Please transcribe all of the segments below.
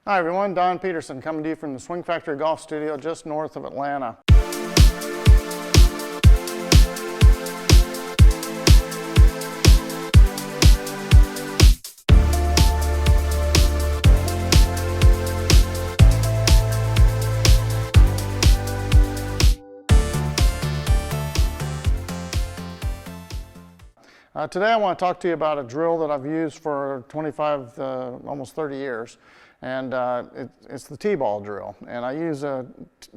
Hi everyone, Don Peterson coming to you from the Swing Factory Golf Studio just north of Atlanta. Today I want to talk to you about a drill that I've used for 25, almost 30 years. And it's the T-ball drill. And I use a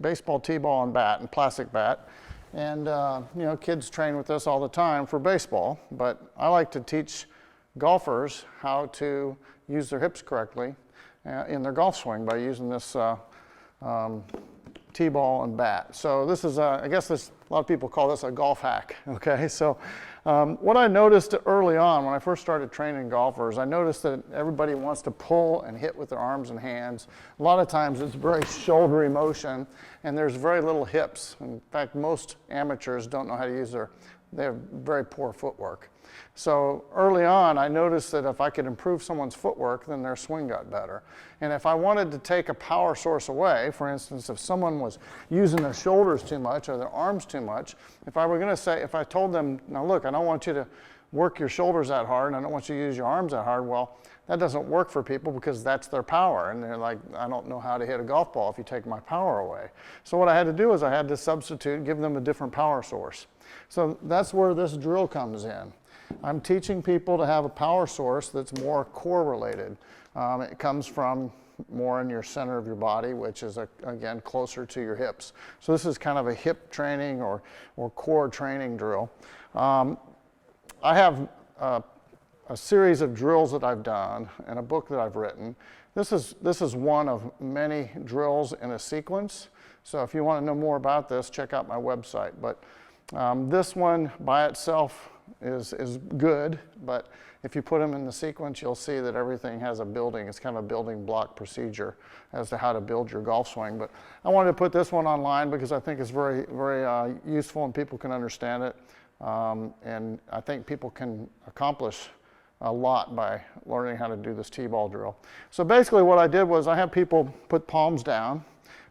baseball T-ball and bat, and plastic bat. And you know, kids train with this all the time for baseball. But I like to teach golfers how to use their hips correctly in their golf swing by using this T-ball and bat. So this is, I guess a lot of people call this a golf hack, okay? So what I noticed early on when I first started training golfers, I noticed that everybody wants to pull and hit with their arms and hands. A lot of times it's very shouldery motion and there's very little hips. In fact, most amateurs don't know how to use they have very poor footwork. So early on, I noticed that if I could improve someone's footwork, then their swing got better. And if I wanted to take a power source away, for instance, if someone was using their shoulders too much or their arms too much, if I told them, now look, I don't want you to work your shoulders that hard and I don't want you to use your arms that hard, well, that doesn't work for people because that's their power. And they're like, I don't know how to hit a golf ball if you take my power away. So what I had to do is I had to substitute, give them a different power source. So that's where this drill comes in. I'm teaching people to have a power source that's more core related. It comes from more in your center of your body, which is, again, closer to your hips. So this is kind of a hip training or core training drill. I have a series of drills that I've done and a book that I've written. This is one of many drills in a sequence. So if you want to know more about this, check out my website. But this one by itself is good, but if you put them in the sequence, you'll see that everything has a building. It's kind of a building block procedure as to how to build your golf swing. But I wanted to put this one online because I think it's very, very useful and people can understand it. And I think people can accomplish a lot by learning how to do this T-ball drill. So basically what I did was I have people put palms down,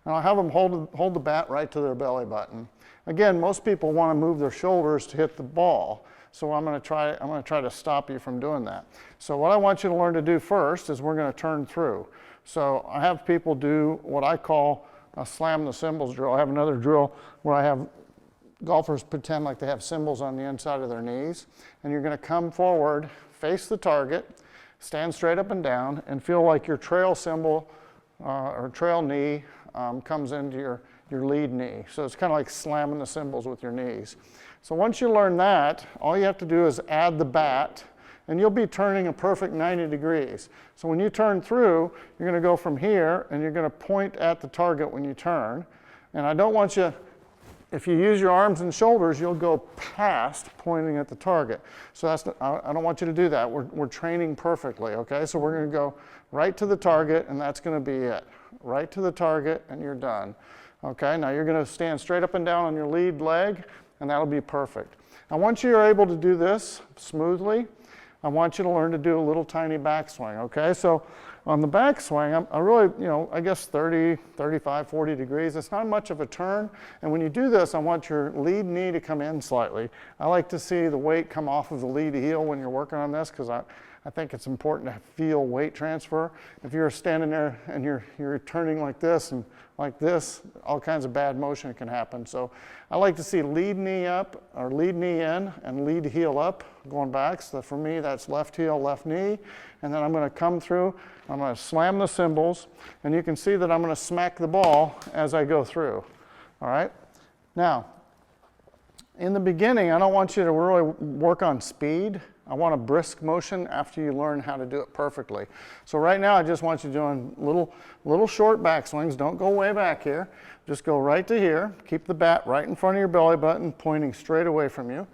and I have them hold the bat right to their belly button. Again, most people want to move their shoulders to hit the ball. So I'm going to try to stop you from doing that. So what I want you to learn to do first is we're going to turn through. So I have people do what I call a slam the cymbals drill. I have another drill where I have golfers pretend like they have cymbals on the inside of their knees. And you're going to come forward, face the target, stand straight up and down, and feel like your trail cymbal or trail knee comes into your lead knee. So it's kind of like slamming the cymbals with your knees. So once you learn that, all you have to do is add the bat, and you'll be turning a perfect 90 degrees. So when you turn through, you're going to go from here, and you're going to point at the target when you turn. And I don't want you, if you use your arms and shoulders, you'll go past pointing at the target. So I don't want you to do that. We're training perfectly, okay? So we're going to go right to the target, and that's going to be it. Right to the target, and you're done. Okay, now you're going to stand straight up and down on your lead leg, and that'll be perfect. Now once you're able to do this smoothly, I want you to learn to do a little tiny backswing, okay? So on the backswing, I really, I guess 30, 35, 40 degrees. It's not much of a turn, and when you do this, I want your lead knee to come in slightly. I like to see the weight come off of the lead heel when you're working on this because I think it's important to feel weight transfer. If you're standing there and you're turning like this and like this, all kinds of bad motion can happen. So I like to see lead knee up or lead knee in and lead heel up going back. So for me, that's left heel, left knee. And then I'm going to come through, I'm going to slam the cymbals, and you can see that I'm going to smack the ball as I go through. All right? Now, in the beginning, I don't want you to really work on speed. I want a brisk motion after you learn how to do it perfectly. So right now, I just want you doing little short backswings. Don't go way back here. Just go right to here. Keep the bat right in front of your belly button, pointing straight away from you,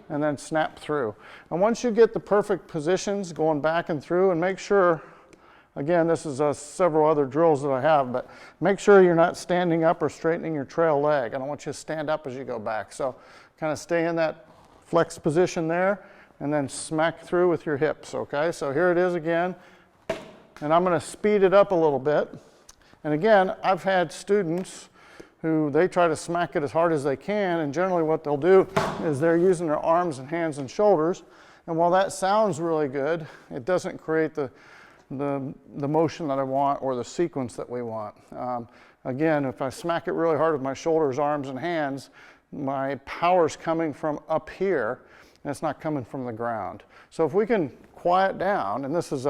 and then snap through. And once you get the perfect positions going back and through, and make sure, again, this is several other drills that I have, but make sure you're not standing up or straightening your trail leg. I don't want you to stand up as you go back. So kind of stay in that flex position there, and then smack through with your hips, okay? So here it is again. and I'm going to speed it up a little bit. And again, I've had students who they try to smack it as hard as they can, and generally what they'll do is they're using their arms and hands and shoulders, and while that sounds really good, it doesn't create the motion that I want or the sequence that we want. Again, if I smack it really hard with my shoulders, arms, and hands, my power's coming from up here, and it's not coming from the ground. So if we can quiet down, and this is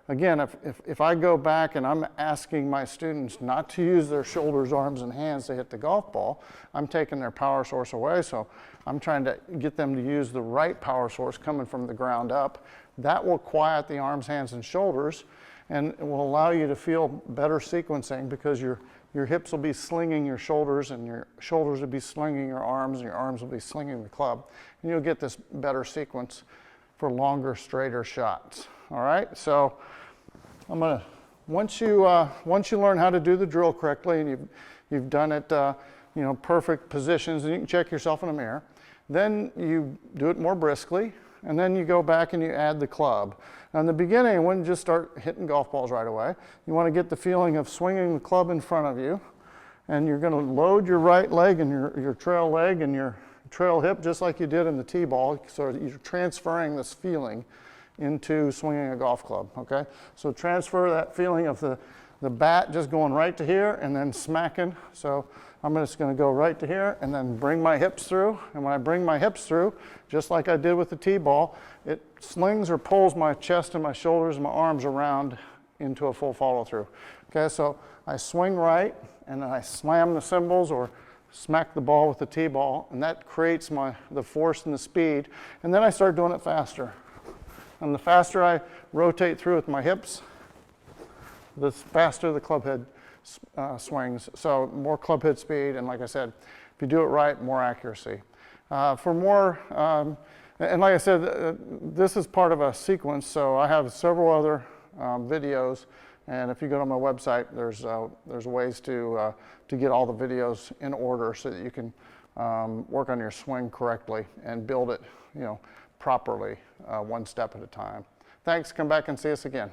again, if I go back and I'm asking my students not to use their shoulders, arms, and hands to hit the golf ball, I'm taking their power source away, so I'm trying to get them to use the right power source coming from the ground up. That will quiet the arms, hands, and shoulders, and it will allow you to feel better sequencing because your hips will be slinging your shoulders, and your shoulders will be slinging your arms, and your arms will be slinging the club, and you'll get this better sequence for longer, straighter shots. All right, so I'm gonna, once you learn how to do the drill correctly, and you've done it, you know, perfect positions, and you can check yourself in a mirror, then you do it more briskly, and then you go back and you add the club. Now in the beginning, you wouldn't just start hitting golf balls right away. You want to get the feeling of swinging the club in front of you, and you're going to load your right leg and your trail leg and your trail hip just like you did in the tee ball, so you're transferring this feeling into swinging a golf club, okay? So transfer that feeling of the bat just going right to here and then smacking. So I'm just going to go right to here and then bring my hips through. And when I bring my hips through, just like I did with the tee ball, it slings or pulls my chest and my shoulders and my arms around into a full follow through. Okay, so I swing right and then I slam the cymbals or smack the ball with the tee ball, and that creates the force and the speed. And then I start doing it faster. And the faster I rotate through with my hips, the faster the club head swings. So more club head speed, and like I said, if you do it right, more accuracy. For more, and like I said, this is part of a sequence, so I have several other videos, and if you go to my website, there's ways to get all the videos in order so that you can work on your swing correctly and build it, you know, properly, one step at a time. Thanks, come back and see us again.